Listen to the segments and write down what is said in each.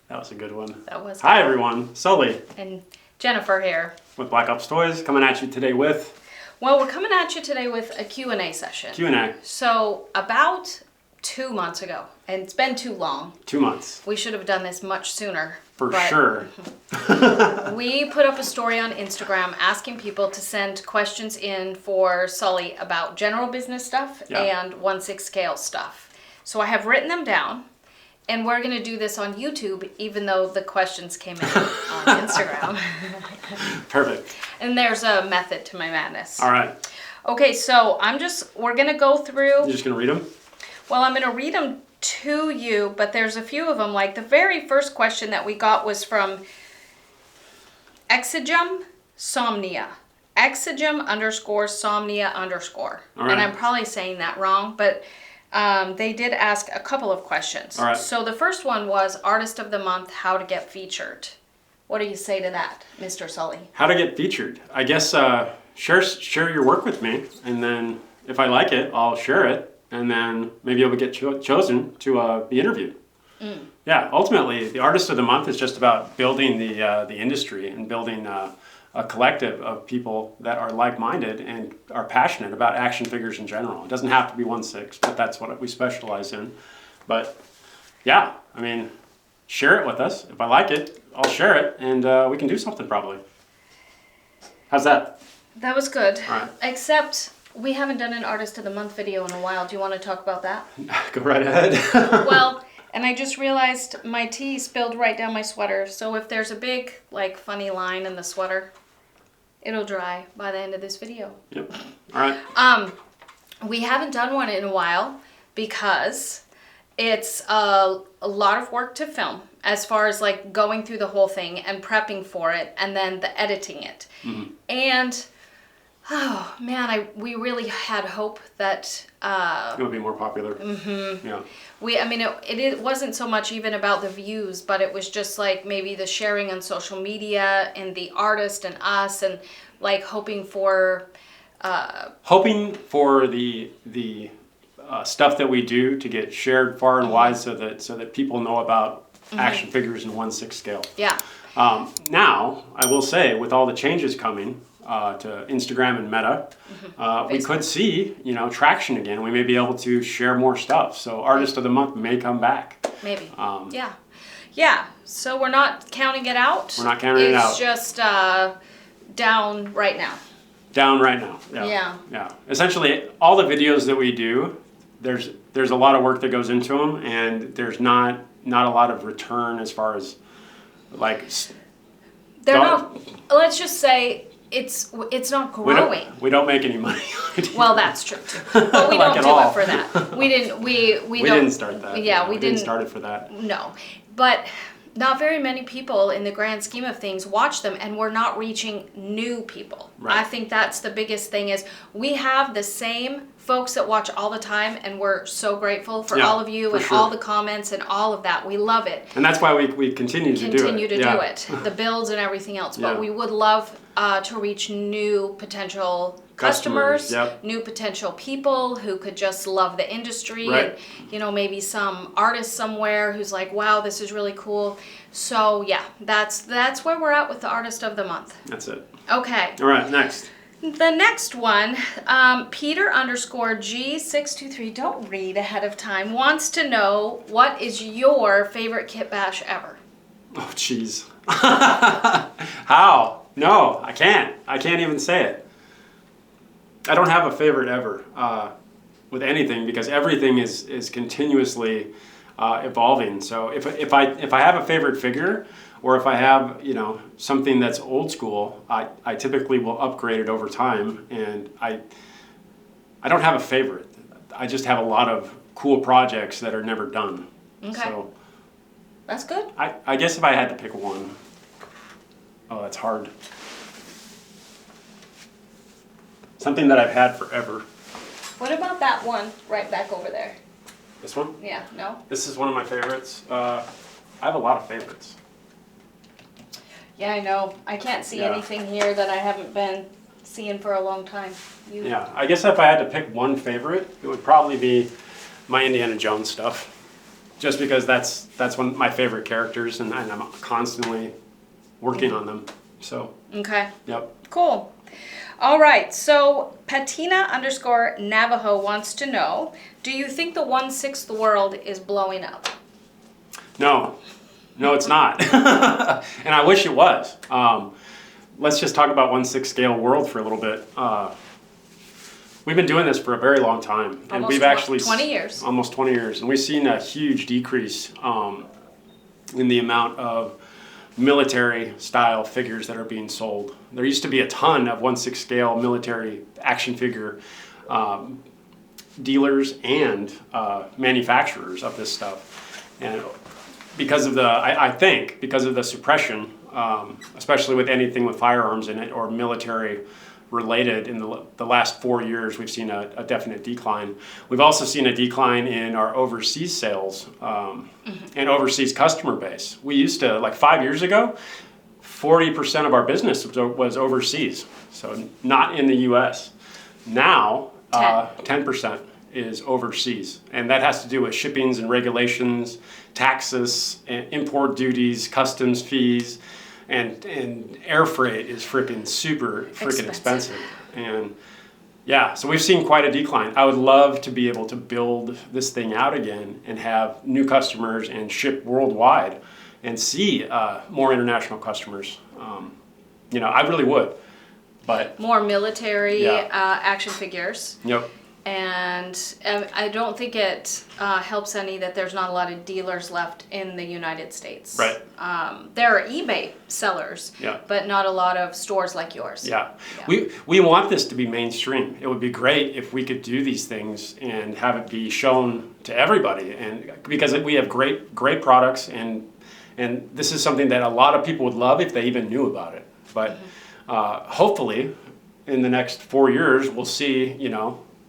That was a good one. That was. Hi everyone, Sully. And Jennifer here. With Black Ops Toys, coming at you today with... Well, we're coming at you today with a Q&A session. Q&A. So, about 2 months ago, and it's been too long. 2 months. We should have done this much sooner. For sure. We put up a story on Instagram asking people to send questions in for Sully about general business stuff and 1/6 scale stuff. So I have written them down. And we're going to do this on YouTube, even though the questions came in on Instagram. Perfect. And there's a method to my madness. All right. Okay, so we're going to go through... You're just going to read them? Well, I'm going to read them to you, but there's a few of them. Like the very first question that we got was from Exigum Somnia. Exigum_Somnia_. All right. And I'm probably saying that wrong, but... they did ask a couple of questions. All right. So the first one was Artist of the Month, how to get featured. What do you say to that, Mr. Sully? How to get featured. I guess share your work with me, and then if I like it, I'll share it, and then maybe you'll get chosen to be interviewed. Yeah, ultimately, the Artist of the Month is just about building the industry and building a collective of people that are like-minded and are passionate about action figures in general. It doesn't have to be 1/6, but that's what we specialize in. But yeah, I mean, share it with us. If I like it, I'll share it, and we can do something probably. How's that? That was good. All right. Except we haven't done an Artist of the Month video in a while. Do you want to talk about that? Go right ahead. Well, and I just realized my tea spilled right down my sweater. So if there's a big, like, funny line in the sweater, it'll dry by the end of this video. Yep. All right. We haven't done one in a while because it's a lot of work to film as far as like going through the whole thing and prepping for it and then the editing it. Mm-hmm. And oh man, we really had hope that it would be more popular. Mm-hmm. Yeah. It wasn't so much even about the views, but it was just like maybe the sharing on social media and the artist and us and like hoping for the stuff that we do to get shared far and wide so that people know about action figures in 1/6 scale. Yeah. Now, I will say, with all the changes coming to Instagram and Meta, we could see, traction again. We may be able to share more stuff. So Artist of the Month may come back. Maybe. Yeah. So we're not counting it out. We're not counting it out. It's just down right now. Down right now. Yeah. Essentially, all the videos that we do, there's a lot of work that goes into them, and there's not a lot of return as far as like. They're not. Let's just say. It's not growing. We don't make any money. Well, that's true too. But we don't do it for that. We didn't. We didn't start that. Yeah, we didn't start it for that. No, but not very many people in the grand scheme of things watch them, and we're not reaching new people. Right. I think that's the biggest thing is we have the same folks that watch all the time, and we're so grateful for all of you and all the comments and all of that. We love it. And that's why we continue to do it. The builds and everything else. But we would love to reach new potential customers, new potential people who could just love the industry, and maybe some artist somewhere who's like, wow, this is really cool. So yeah, that's where we're at with the Artist of the Month. That's it. Okay. All right, next. The next one, Peter_G623, don't read ahead of time, wants to know, what is your favorite kit bash ever? Oh, jeez. How? No, I can't. I can't even say it. I don't have a favorite ever with anything because everything is continuously evolving. So if I have a favorite figure, or if I have, something that's old school, I typically will upgrade it over time, and I don't have a favorite. I just have a lot of cool projects that are never done. Okay. So that's good. I guess if I had to pick one, that's hard. Something that I've had forever. What about that one right back over there? This one? Yeah, no? This is one of my favorites. I have a lot of favorites. Yeah, I know. I can't see anything here that I haven't been seeing for a long time. Yeah, I guess if I had to pick one favorite, it would probably be my Indiana Jones stuff. just because that's one of my favorite characters, and I'm constantly working on them. So. Okay. Yep. Cool. All right. So Patina_Navajo wants to know: do you think the 1/6 world is blowing up? No, it's not, and I wish it was. Let's just talk about 1/6 scale world for a little bit. We've been doing this for a very long time, and we've actually 20 years. Almost 20 years, and we've seen a huge decrease in the amount of military style figures that are being sold. There used to be a ton of 1/6 scale military action figure dealers and manufacturers of this stuff, and because of the I think because of the suppression, especially with anything with firearms in it or military related, in the last 4 years, we've seen a definite decline. We've also seen a decline in our overseas sales and overseas customer base. We used to, like 5 years ago, 40% of our business was overseas, so not in the U.S. Now, 10% is overseas, and that has to do with shippings and regulations, taxes, and import duties, customs fees. And air freight is super expensive. And yeah, so we've seen quite a decline. I would love to be able to build this thing out again and have new customers and ship worldwide and see more international customers. I really would. But more military action figures. Yep. And I don't think it helps any that there's not a lot of dealers left in the United States. Right. There are eBay sellers, but not a lot of stores like yours. Yeah. We want this to be mainstream. It would be great if we could do these things and have it be shown to everybody, and because we have great products, and this is something that a lot of people would love if they even knew about it. But hopefully in the next 4 years we'll see,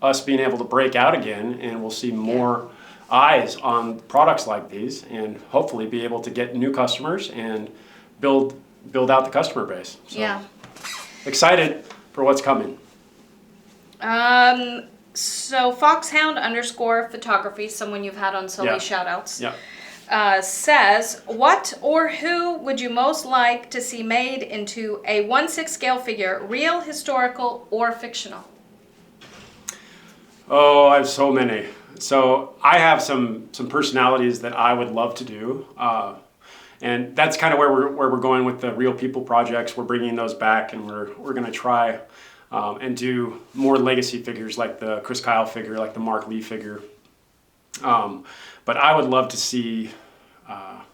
us being able to break out again, and we'll see more eyes on products like these, and hopefully be able to get new customers and build out the customer base. So, excited for what's coming. So Foxhound_photography, someone you've had on Sully shoutouts, says, what or who would you most like to see made into a 1/6 scale figure, real, historical, or fictional? Oh, I have so many. So I have some personalities that I would love to do, and that's kind of where we're going with the Real People projects. We're bringing those back, and we're going to try and do more legacy figures, like the Chris Kyle figure, like the Mark Lee figure. But I would love to see a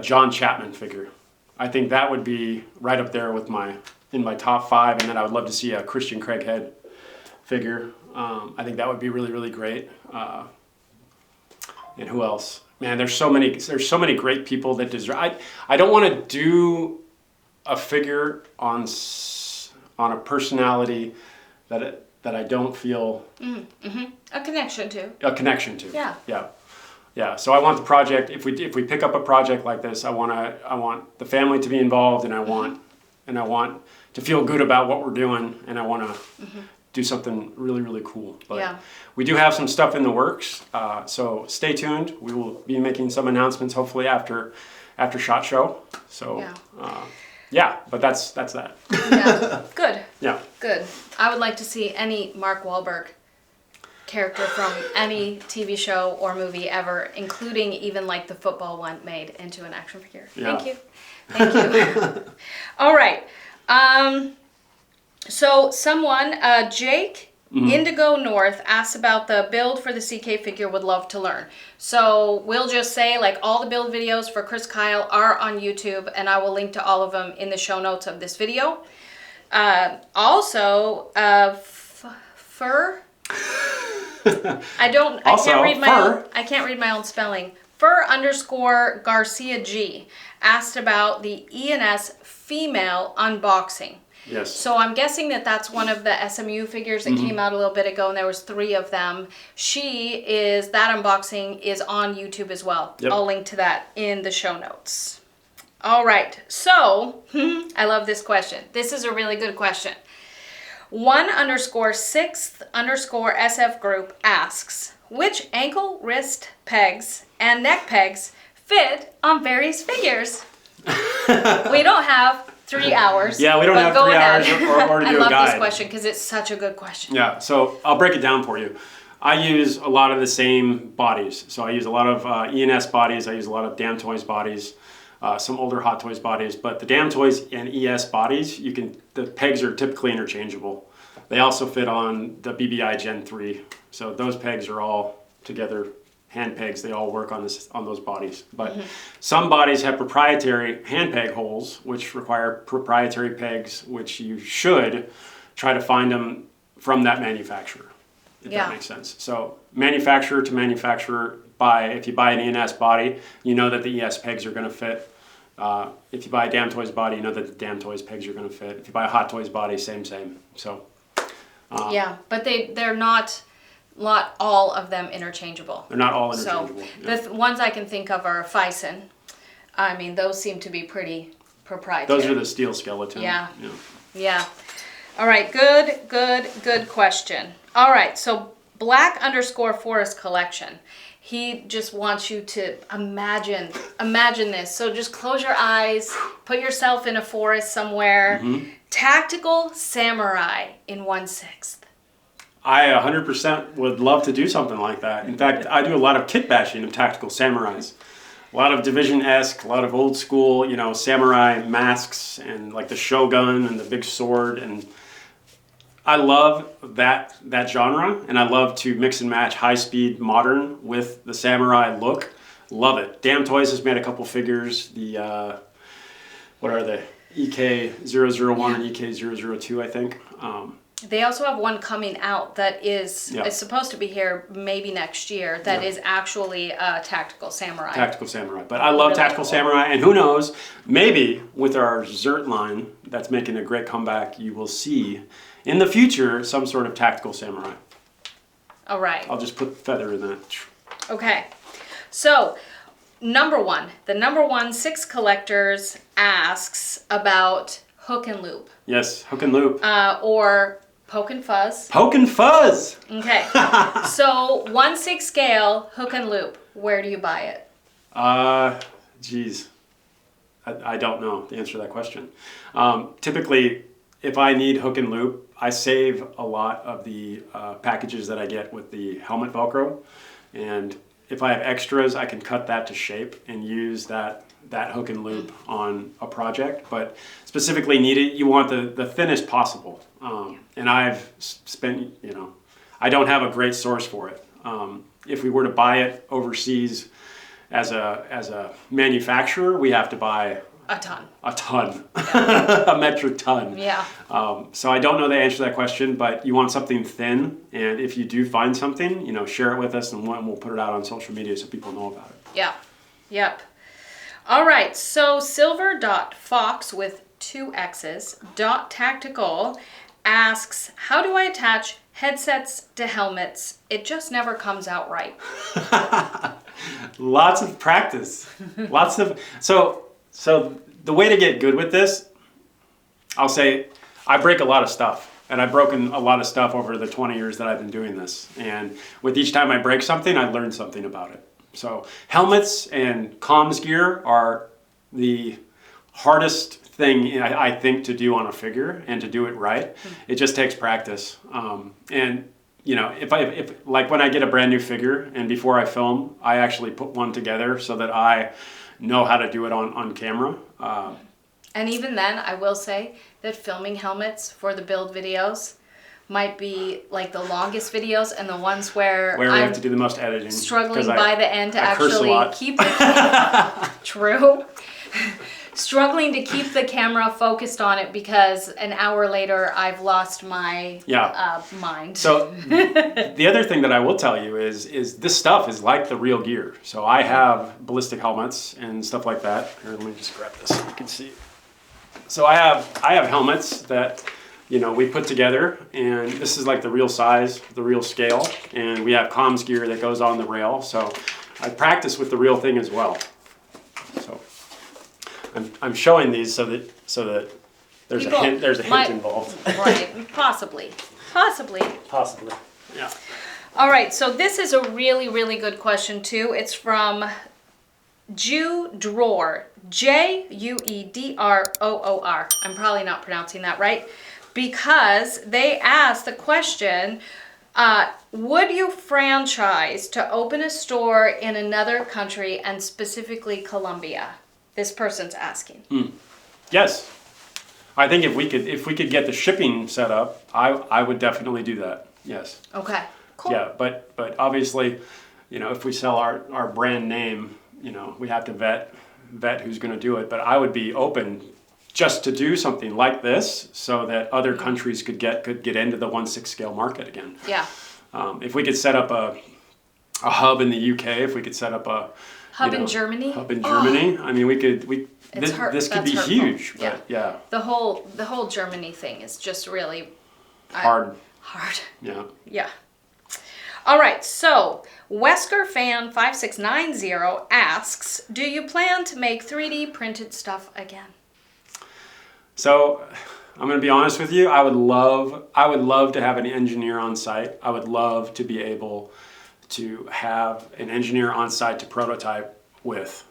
John Chapman figure. I think that would be right up there with in my top 5, and then I would love to see a Christian Craighead figure. I think that would be really great. And who else? Man, there's so many great people that deserve. I don't want to do a figure on a personality that I don't feel a connection to. Yeah. So I want the project. If we pick up a project like this, I want the family to be involved, and I want to feel good about what we're doing, and I want to do something really cool. But we do have some stuff in the works, so stay tuned. We will be making some announcements hopefully after SHOT Show. So but that's that. Good. Yeah, good. I would like to see any Mark Wahlberg character from any TV show or movie ever, including even like the football one, made into an action figure. Thank you. All right. So someone, Jake Indigo North, asked about the build for the CK figure, would love to learn. So we'll just say, like, all the build videos for Chris Kyle are on YouTube, and I will link to all of them in the show notes of this video. Also, Fur. I can't read my own spelling. Fur_Garcia G asked about the ENS female unboxing. Yes. So I'm guessing that's one of the SMU figures that came out a little bit ago, and there was 3 of them. That unboxing is on YouTube as well. Yep. I'll link to that in the show notes. All right. So I love this question. This is a really good question. 1_6_SF group asks, which ankle, wrist pegs and neck pegs fit on various figures? We don't have 3 hours. Yeah, we don't have 3 hours or to do a guide. I love this question because it's such a good question. Yeah, so I'll break it down for you. I use a lot of the same bodies. So I use a lot of E&S bodies. I use a lot of Damn Toys bodies, some older Hot Toys bodies. But the Damn Toys and ES bodies, the pegs are typically interchangeable. They also fit on the BBI Gen 3. So those pegs are all together hand pegs. They all work on those bodies. But some bodies have proprietary hand peg holes, which require proprietary pegs, which you should try to find them from that manufacturer, if that makes sense. So manufacturer to manufacturer, if you buy an E&S body, you know that the ES pegs are going to fit. If you buy a Damn Toys body, you know that the Damn Toys pegs are going to fit. If you buy a Hot Toys body, same. So yeah, but they're not all of them interchangeable. They're not all interchangeable. So the ones I can think of are Fison. I mean, those seem to be pretty proprietary. Those are the steel skeleton. Yeah. All right, good question. All right, so Black_Forest Collection. He just wants you to imagine this. So just close your eyes, put yourself in a forest somewhere. Tactical samurai in 1/6. I 100% would love to do something like that. In fact, I do a lot of kit bashing of tactical samurais. A lot of Division-esque, a lot of old school, samurai masks and like the shogun and the big sword. And I love that genre, and I love to mix and match high-speed modern with the samurai look. Love it. Damn Toys has made a couple figures. The, what are they? EK001 and EK002, I think. They also have one coming out that is it's supposed to be here maybe next year. That is actually a tactical samurai. Tactical samurai. But I love tactical samurai, and who knows, maybe with our Zert line that's making a great comeback, you will see in the future some sort of tactical samurai. All right. I'll just put feather in that. Okay. So, the number one 6 collectors asks about hook and loop. Yes, hook and loop. Or poke and fuzz. Poke and fuzz! Okay. So, 1/6 scale, hook and loop. Where do you buy it? Geez. I don't know the answer to that question. Typically, if I need hook and loop, I save a lot of the packages that I get with the helmet Velcro. And if I have extras, I can cut that to shape and use that hook and loop on a project. But specifically needed, you want the thinnest possible. And I've spent, I don't have a great source for it. If we were to buy it overseas as a manufacturer, we have to buy a ton. A metric ton. Yeah. So I don't know the answer to that question, but you want something thin, and if you do find something, share it with us, and we'll put it out on social media so people know about it. Yeah. Yep. All right. So silver.fox with 2 X's .tactical asks, how do I attach headsets to helmets? It just never comes out right. Lots of practice. So the way to get good with this, I'll say I break a lot of stuff. And I've broken a lot of stuff over the 20 years that I've been doing this. And with each time I break something, I learn something about it. So helmets and comms gear are the hardest thing I think to do on a figure, and to do it right. It just takes practice. And if like when I get a brand new figure and before I film, I actually put one together so that I know how to do it on camera. And even then, I will say that filming helmets for the build videos might be like the longest videos, and the ones where we have to do the most editing. Struggling by the end to actually keep the true. Struggling to keep the camera focused on it because an hour later I've lost my mind. So the other thing that I will tell you is this stuff is like the real gear. So I have ballistic helmets and stuff like that. Here, let me just grab this so you can see. So I have helmets that we put together, and this is like the real size, the real scale, and we have comms gear that goes on the rail. So I practice with the real thing as well. So I'm showing these so that there's People a hint involved. Right, possibly. Yeah. All right, so this is a really, really good question too. It's from Juedroor, Juedroor. I'm probably not pronouncing that right, because they asked the question, would you franchise to open a store in another country, and specifically Colombia? This person's asking. Yes. I think if we could get the shipping set up, I would definitely do that. Yes. Okay. Cool. Yeah, but obviously, if we sell our brand name, we have to vet who's going to do it. But I would be open just to do something like this so that other countries could get into the 1/6 scale market again. Yeah. If we could set up a hub in the UK, if we could set up a hub in Germany. I mean, this could be hurtful. huge. Yeah. But yeah. The whole Germany thing is just really hard. Yeah. Yeah. All right, so WeskerFan5690 asks, do you plan to make 3D printed stuff again? So, I'm going to be honest with you. I would love to have an engineer on site. I would love to be able to have an engineer on site to prototype with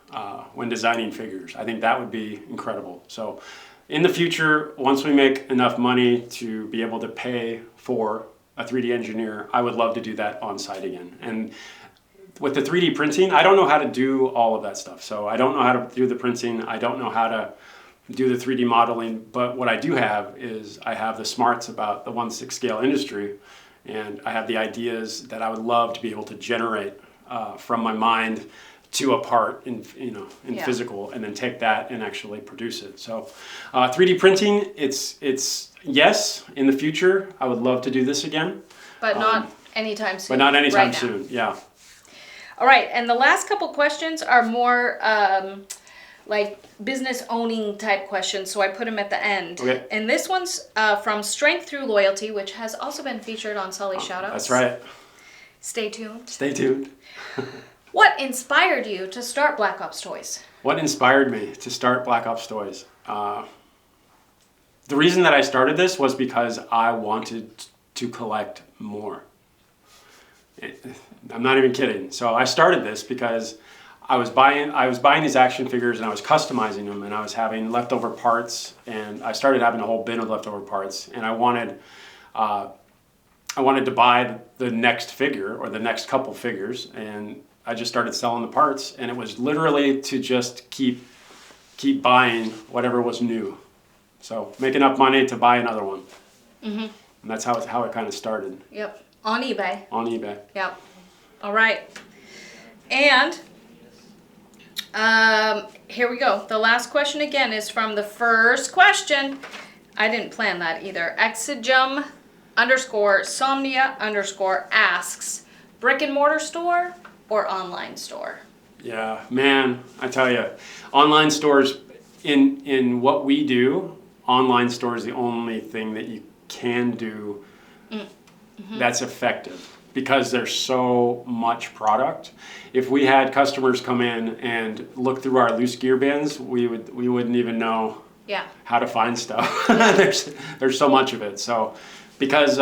when designing figures. I think that would be incredible. So, in the future, once we make enough money to be able to pay for a 3D engineer, I would love to do that on site again. And with the 3D printing, I don't know how to do all of that stuff. So I don't know how to do the printing. I don't know how to do the 3D modeling. But what I do have is I have the smarts about the 1/6 scale industry, and I have the ideas that I would love to be able to generate from my mind to a part in physical, and then take that and actually produce it. So 3D printing, it's yes, in the future, I would love to do this again. But not anytime soon. But not anytime soon, yeah. All right, and the last couple questions are more like business owning type questions, so I put them at the end. Okay. And this one's from Strength Through Loyalty, which has also been featured on Sully Shoutouts. That's right. Stay tuned. Stay tuned. What inspired you to start Black Ops Toys? What inspired me to start Black Ops Toys? The reason that I started this was because I wanted to collect more. I'm not even kidding. So I started this because I was buying these action figures, and I was customizing them, and I was having leftover parts, and I started having a whole bin of leftover parts, and I wanted to buy the next figure or the next couple figures, and I just started selling the parts, and it was literally to just keep buying whatever was new. So make enough money to buy another one. Mm-hmm. And that's how it kind of started. Yep. On eBay. On eBay. Yep. All right. And here we go. The last question again is from the first question. I didn't plan that either. Exigum_Somnia_ asks, brick and mortar store or online store? Yeah, man, I tell you, online stores, in what we do, online store is the only thing that you can do that's effective, because there's so much product. If we had customers come in and look through our loose gear bins, we wouldn't even know how to find stuff. There's so much of it. So because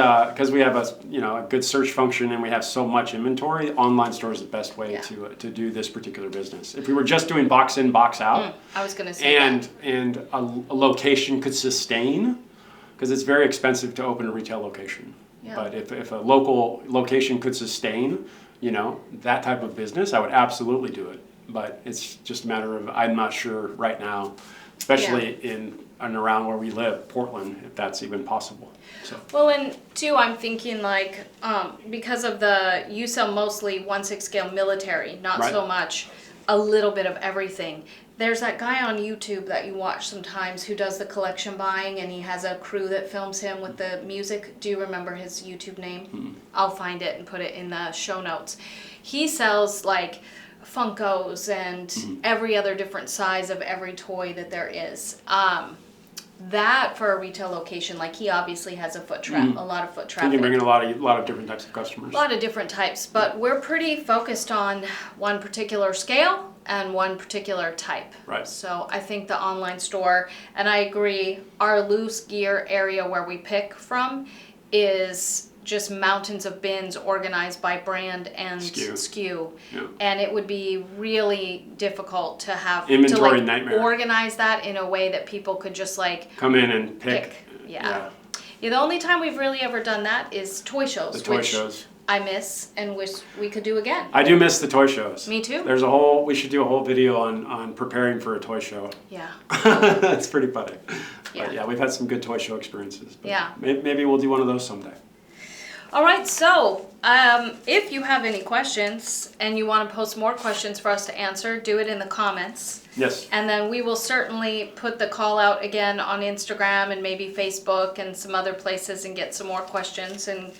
we have a good search function, and we have so much inventory, online store is the best way to do this particular business. If we were just doing box in, box out, I was going to say and a location could sustain, because it's very expensive to open a retail location. Yeah. But if a local location could sustain, that type of business, I would absolutely do it. But it's just a matter of, I'm not sure right now, especially in and around where we live, Portland, if that's even possible. So. Well, and two, I'm thinking because of you sell mostly 1/6 scale military, not so much a little bit of everything. There's that guy on YouTube that you watch sometimes who does the collection buying, and he has a crew that films him with the music. Do you remember his YouTube name? Mm-hmm. I'll find it and put it in the show notes. He sells like Funkos and every other different size of every toy that there is. That for a retail location, like he obviously has a foot traffic, a lot of foot traffic. You can bring in a lot of different types of customers. A lot of different types, but we're pretty focused on one particular scale and one particular type. Right. So I think the online store, and I agree, our loose gear area where we pick from is just mountains of bins organized by brand and SKU. Yeah. And it would be really difficult to have inventory nightmare. Organize that in a way that people could just like come in and pick. Yeah. The only time we've really ever done that is toy shows. The toy shows. I miss and wish we could do again. I do miss the toy shows. Me too. We should do a whole video on preparing for a toy show. Yeah. That's pretty funny. Yeah. But yeah, we've had some good toy show experiences. Yeah. Maybe we'll do one of those someday. All right, so if you have any questions and you want to post more questions for us to answer, do it in the comments. Yes. And then we will certainly put the call out again on Instagram and maybe Facebook and some other places and get some more questions and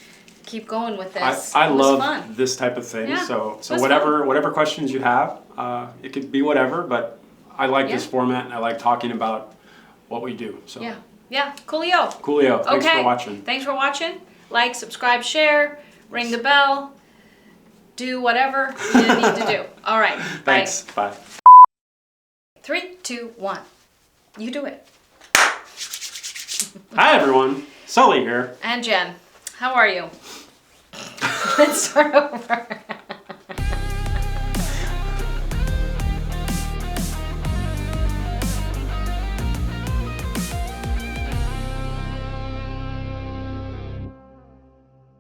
keep going with this. I love this type of thing. Yeah, so whatever questions you have, it could be whatever, but I like this format and I like talking about what we do. So yeah, coolio. Coolio. Thanks for watching. Thanks for watching. Like, subscribe, share, ring the bell, do whatever you need to do. All right. Thanks. Bye. 3, 2, 1. You do it. Hi, everyone. Sully here. And Jen. How are you? Let's start over.